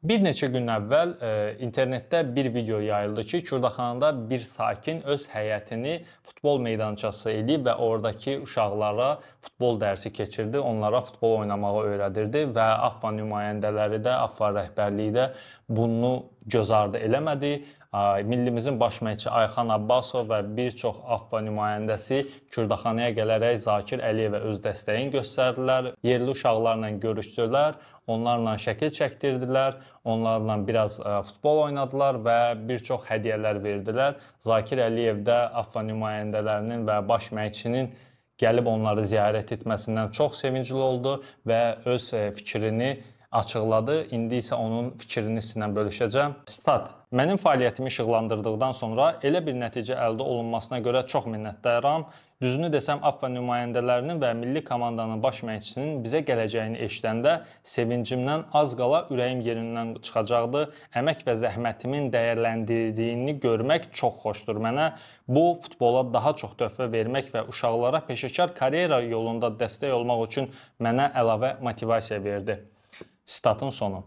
Bir neçə gün əvvəl internetdə bir video yayıldı ki, Kürdaxanada bir sakin öz həyətini futbol meydançası edib və oradakı uşaqlara futbol dərsi keçirdi, onlara futbol oynamağı öyrədirdi və AFFA nümayəndələri də, AFFA rəhbərliyi də bunu göz ardı eləmədi. Millimizin baş məşqçisi Ayxan Abbasov və bir çox AFFA nümayəndəsi Kürdaxanaya gələrək Zakir Əliyevə öz dəstəyini göstərdilər. Yerli uşaqlarla görüşdülər, onlarla şəkil çəkdirdilər, onlarla biraz futbol oynadılar və bir çox hədiyyələr verdilər. Zakir Əliyev də AFFA nümayəndələrinin və baş məşqçinin gəlib onları ziyarət etməsindən çox sevincli oldu və öz fikrini açıqladı. İndi isə onun fikrini sizinlə bölüşəcəm. Stat. Mənim fəaliyyətimi işıqlandırdıqdan sonra elə bir nəticə əldə olunmasına görə çox minnətdaram. Düzünü desəm, AFFA nümayəndələrinin və milli komandanın baş məşqçisinin bizə gələcəyini eşidəndə sevincimdən az qala ürəyim yerindən çıxacaqdı. Əmək və zəhmətimin dəyərləndirdiyini görmək çox xoşdur mənə. Bu, futbola daha çox töhfə vermək və uşaqlara peşəkar karyera yolunda dəstək olmaq üçün mənə əlavə motivasiya verdi. Statın sonu.